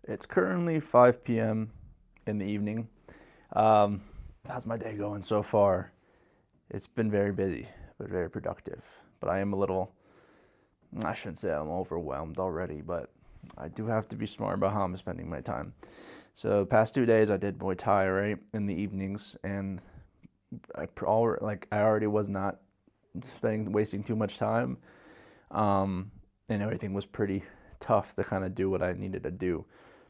It's currently 5 p.m. in the evening. Um, how's my day going so far? It's been very busy, but very productive. But I am a little, I shouldn't say I'm overwhelmed already, but I do have to be smart about how I'm spending my time. So the past 2 days I did Muay Thai, right, in the evenings, and I already was not wasting too much time, um, and everything was pretty tough to kind of do what I needed to do.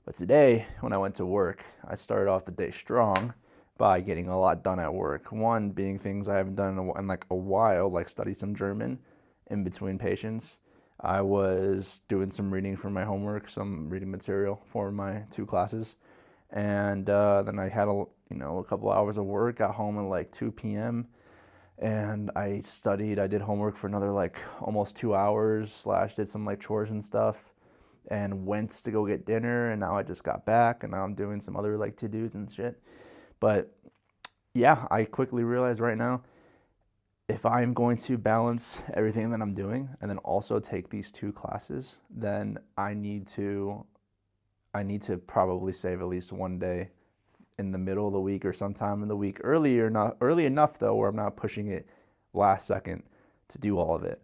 But today, when I went to work, I started off the day strong by getting a lot done at work. One being things I haven't done in like a while, like study some German in between patients. I was doing some reading for my homework, some reading material for my two classes, and then I had a couple hours of work. Got home at like 2 p.m. and I studied. I did homework for another like almost 2 hours. Slash did some like chores and stuff, and went to go get dinner. And now I just got back, and now I'm doing some other like to dos and shit. But yeah, I quickly realized right now, if I'm going to balance everything that I'm doing and then also take these two classes, then I need to probably save at least one day in the middle of the week or sometime in the week, not early enough though where I'm not pushing it last second to do all of it.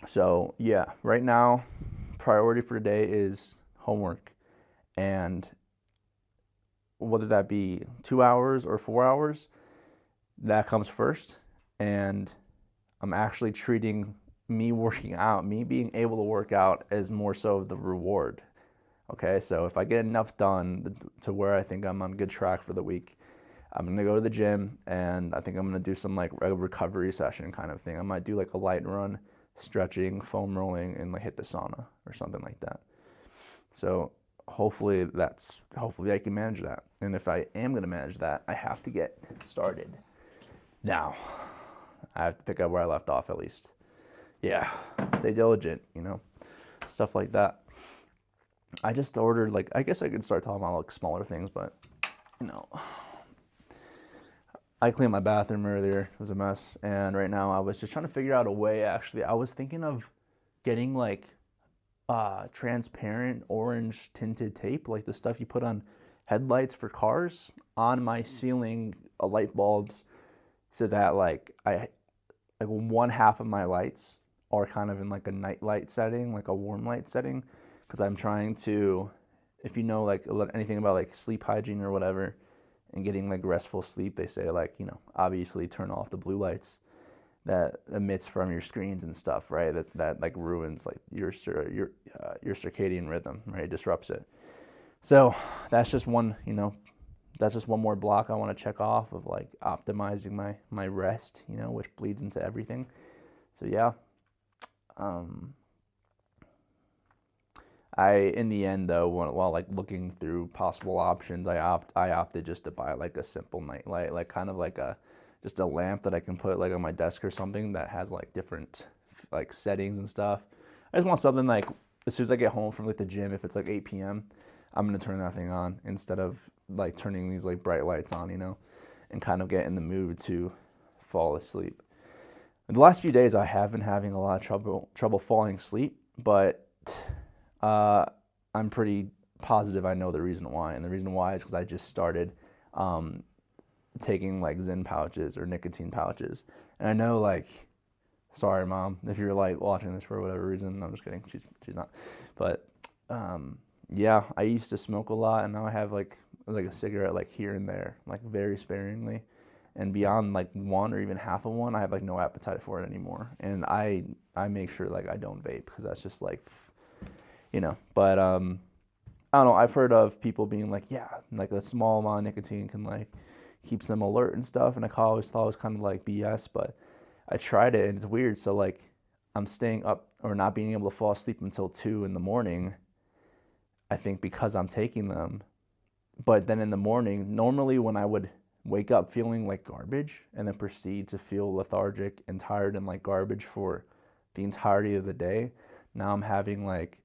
So yeah, right now priority for today is homework, and whether that be 2 hours or 4 hours, that comes first. And I'm actually treating me being able to work out, as more so the reward. Okay, so if I get enough done to where I think I'm on good track for the week, I'm gonna go to the gym, and I think I'm gonna do some like a recovery session kind of thing. I might do like a light run, stretching, foam rolling, and like hit the sauna or something like that. So hopefully I can manage that. And if I am gonna manage that, I have to get started now. I have to pick up where I left off at least. Yeah, stay diligent, stuff like that. I just ordered, like, I guess I could start talking about like smaller things, but you know, I cleaned my bathroom earlier. It was a mess, and right now I was just trying to figure out a way. Actually, I was thinking of getting like transparent orange tinted tape, like the stuff you put on headlights for cars, on my ceiling light bulbs, so that like one half of my lights are kind of in like a night light setting, like a warm light setting, because I'm trying to, if you know like anything about like sleep hygiene or whatever, and getting like restful sleep, they say like obviously turn off the blue lights that emits from your screens and stuff, right? That like ruins like your circadian rhythm, right? It disrupts it. So that's just one more block I want to check off of like optimizing my rest, which bleeds into everything. So yeah, um, in the end though, while like looking through possible options, I opted just to buy like a simple night light, like kind of like just a lamp that I can put like on my desk or something that has like different like settings and stuff. I just want something like as soon as I get home from like the gym, if it's like 8 p.m., I'm gonna turn that thing on instead of like turning these like bright lights on, and kind of get in the mood to fall asleep. In the last few days, I have been having a lot of trouble falling asleep, but uh, I'm pretty positive I know the reason why, and the reason why is because I just started um, taking like Zen pouches or nicotine pouches, and I know like, sorry mom, if you're like watching this for whatever reason, I'm just kidding, she's not, but yeah, I used to smoke a lot, and now I have like a cigarette like here and there, like very sparingly, and beyond like one or even half of one, I have like no appetite for it anymore, and I make sure like I don't vape because that's just like, but I don't know. I've heard of people being like, yeah, like a small amount of nicotine can like keeps them alert and stuff, and I always thought it was kind of like BS, but I tried it and it's weird. So like I'm staying up or not being able to fall asleep until 2 in the morning, I think because I'm taking them. But then in the morning, normally when I would wake up feeling like garbage and then proceed to feel lethargic and tired and like garbage for the entirety of the day, now I'm having like,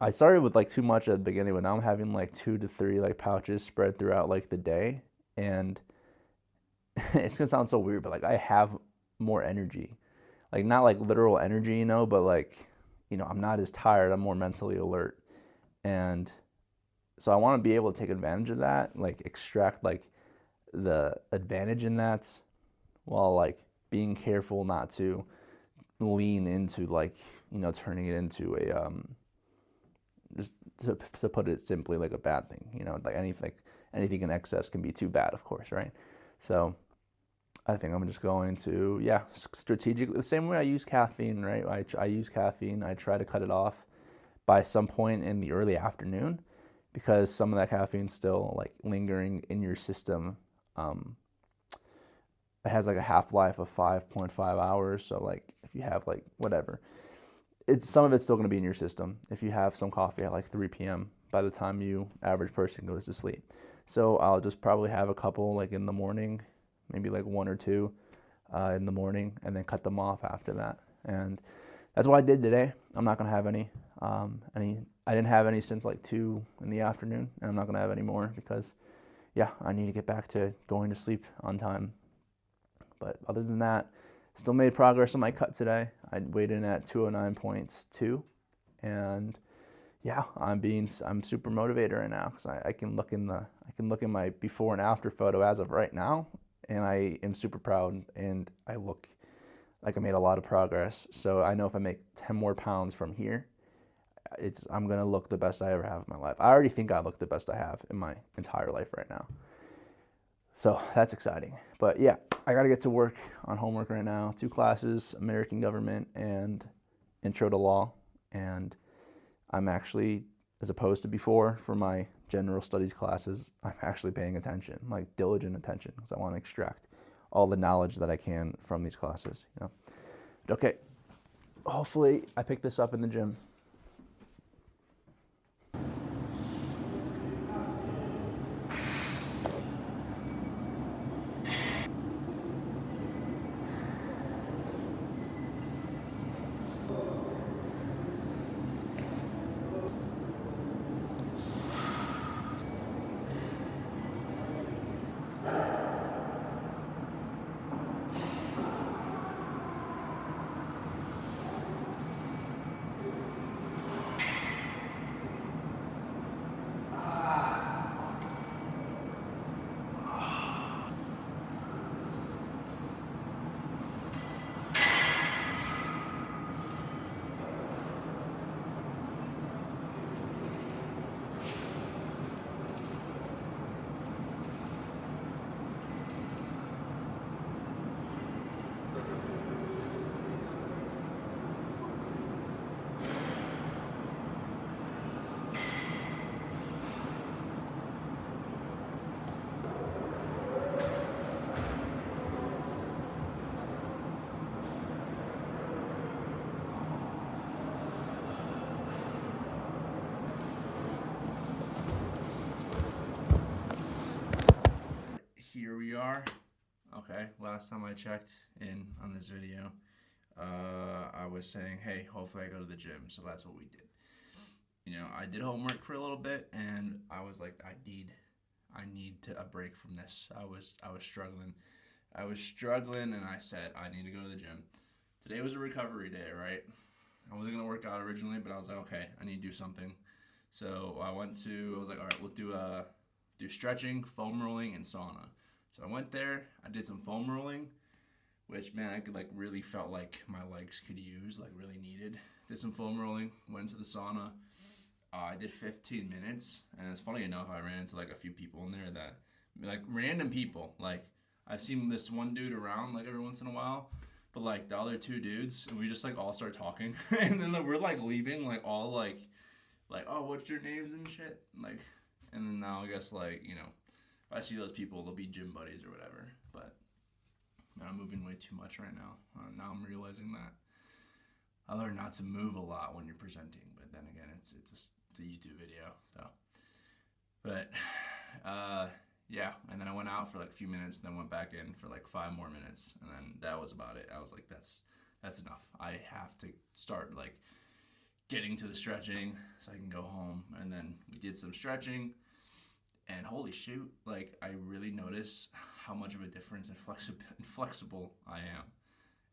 I started with like too much at the beginning, but now I'm having like 2 to 3 like pouches spread throughout like the day. And it's gonna sound so weird, but like I have more energy. Like not like literal energy, but like, I'm not as tired, I'm more mentally alert. And so I want to be able to take advantage of that, like extract like the advantage in that, while like being careful not to lean into like, you know, turning it into a just to put it simply, like a bad thing. You know, like anything in excess can be too bad, of course, right? So I think I'm just going to, yeah, strategically, the same way I use caffeine, right? I use caffeine. I try to cut it off by some point in the early afternoon, because some of that caffeine's still like lingering in your system. It has like a half-life of 5.5 hours. So like if you have like whatever, it's some of it's still going to be in your system if you have some coffee at like 3 p.m. by the time you average person goes to sleep. So I'll just probably have a couple like in the morning, maybe like one or two in the morning, and then cut them off after that. And that's what I did today. I'm not gonna have any. I didn't have any since like 2 in the afternoon, and I'm not gonna have any more because, yeah, I need to get back to going to sleep on time. But other than that, still made progress on my cut today. I weighed in at 209.2, and yeah, I'm super motivated right now because I can look in my before and after photo as of right now, and I am super proud, and I look like I made a lot of progress. So I know if I make 10 more pounds from here, I'm gonna look the best I ever have in my life. I already think I look the best I have in my entire life right now. So that's exciting. But yeah, I gotta get to work on homework right now. 2 classes, American government and intro to law. And I'm actually, as opposed to before for my general studies classes, I'm actually paying attention, like diligent attention, because I want to extract all the knowledge that I can from these classes, you know. But okay, hopefully I pick this up in the gym. Here we are. Okay, last time I checked in on this video, I was saying, hey, hopefully I go to the gym. So that's what we did. You know, I did homework for a little bit, and I was like, I need a break from this. I was struggling. And I said, I need to go to the gym. Today was a recovery day, right? I wasn't gonna work out originally, but I was like, okay, I need to do something. So I was like, all right, we'll do stretching, foam rolling, and sauna. So I went there, I did some foam rolling, which, man, I could like really felt like my legs could use, like really needed. Did some foam rolling, went to the sauna. I did 15 minutes, and it's funny enough, I ran into like a few people in there that, like random people, like I've seen this one dude around like every once in a while, but like the other 2 dudes, and we just like all start talking, and then we're like leaving, like all like, oh, what's your names and shit, like, and then now I guess like, you know, if I see those people, they'll be gym buddies or whatever. But man, I'm moving way too much right now. Now I'm realizing that I learned not to move a lot when you're presenting, but then again, it's a YouTube video. So, but yeah, and then I went out for like a few minutes, then went back in for like 5 more minutes, and then that was about it. I was like, that's enough. I have to start like getting to the stretching so I can go home. And then we did some stretching. And holy shoot, like I really notice how much of a difference and flexible I am,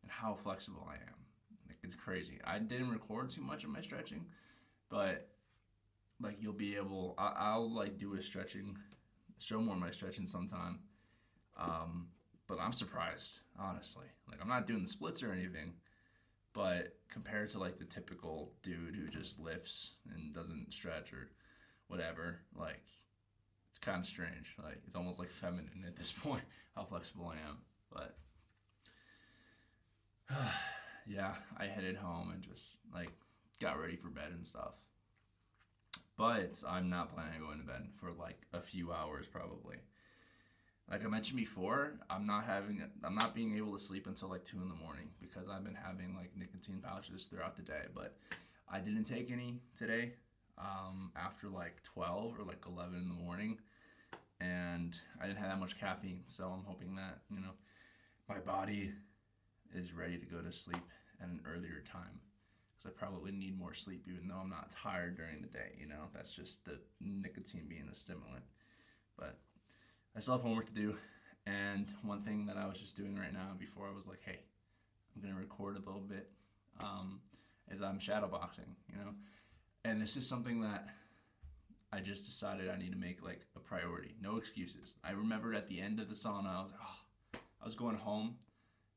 and how flexible I am. Like it's crazy. I didn't record too much of my stretching, but like you'll be able. I'll like do a stretching, show more of my stretching sometime. But I'm surprised, honestly. Like I'm not doing the splits or anything, but compared to like the typical dude who just lifts and doesn't stretch or whatever, like it's kind of strange. Like it's almost like feminine at this point how flexible I am. But yeah, I headed home and just like got ready for bed and stuff. But I'm not planning on going to bed for like a few hours probably. Like I mentioned before, I'm not being able to sleep until like 2 in the morning because I've been having like nicotine pouches throughout the day. But I didn't take any today after like 12 or like 11 in the morning, and I didn't have that much caffeine. So I'm hoping that my body is ready to go to sleep at an earlier time because I probably need more sleep even though I'm not tired during the day. That's just the nicotine being a stimulant. But I still have homework to do, and one thing that I was just doing right now before I was like, hey, I'm going to record a little bit, is I'm shadowboxing, and this is something that I just decided I need to make like a priority. No excuses. I remembered at the end of the sauna, I was like, oh, I was going home,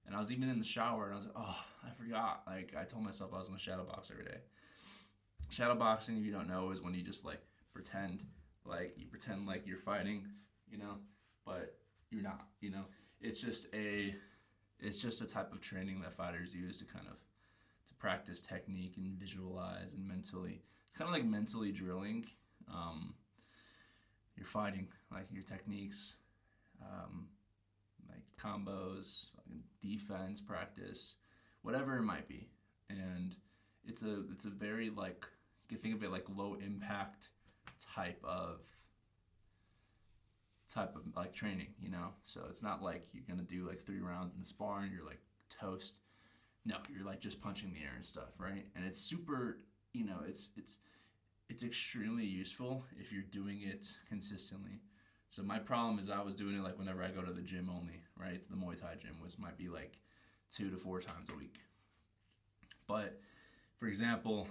and I was even in the shower, and I was like, oh, I forgot. Like I told myself I was going to shadowbox every day. Shadowboxing, if you don't know, is when you just like pretend like you're fighting, but you're not, it's just a type of training that fighters use to kind of to practice technique and visualize and mentally, it's kind of like mentally drilling your fighting, like your techniques, like combos, defense practice, whatever it might be. And it's a very like, you can think of it like low impact type of like training, so it's not like you're gonna do like 3 rounds in the spar and you're like toast. No, you're like just punching the air and stuff, right? And it's super, it's extremely useful if you're doing it consistently. So my problem is I was doing it like whenever I go to the gym only, right? To the Muay Thai gym, which might be like 2 to 4 times a week. But for example,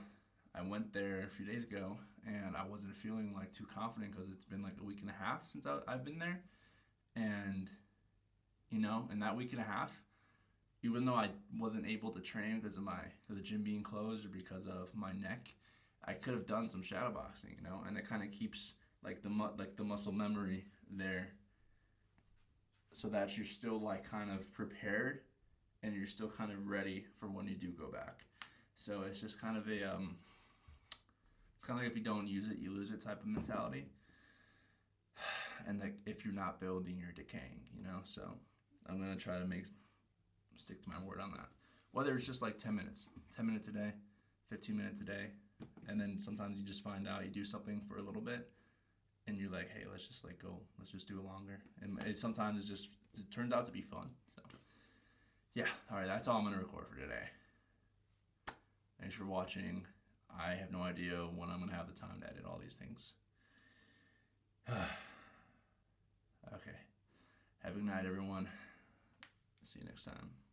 I went there a few days ago and I wasn't feeling like too confident because it's been like a week and a half since I've been there. And, in that week and a half, even though I wasn't able to train because of the gym being closed or because of my neck, I could have done some shadow boxing, and it kind of keeps like the muscle memory there so that you're still like kind of prepared and you're still kind of ready for when you do go back. So it's just kind of it's kind of like if you don't use it, you lose it type of mentality. And like if you're not building, you're decaying, So I'm gonna try to stick to my word on that. Whether it's just like 10 minutes a day, 15 minutes a day, and then sometimes you just find out you do something for a little bit, and you're like, hey, let's just do it longer. And sometimes it turns out to be fun. So yeah, all right, that's all I'm gonna record for today. Thanks for watching. I have no idea when I'm going to have the time to edit all these things. Okay. Have a good night, everyone. See you next time.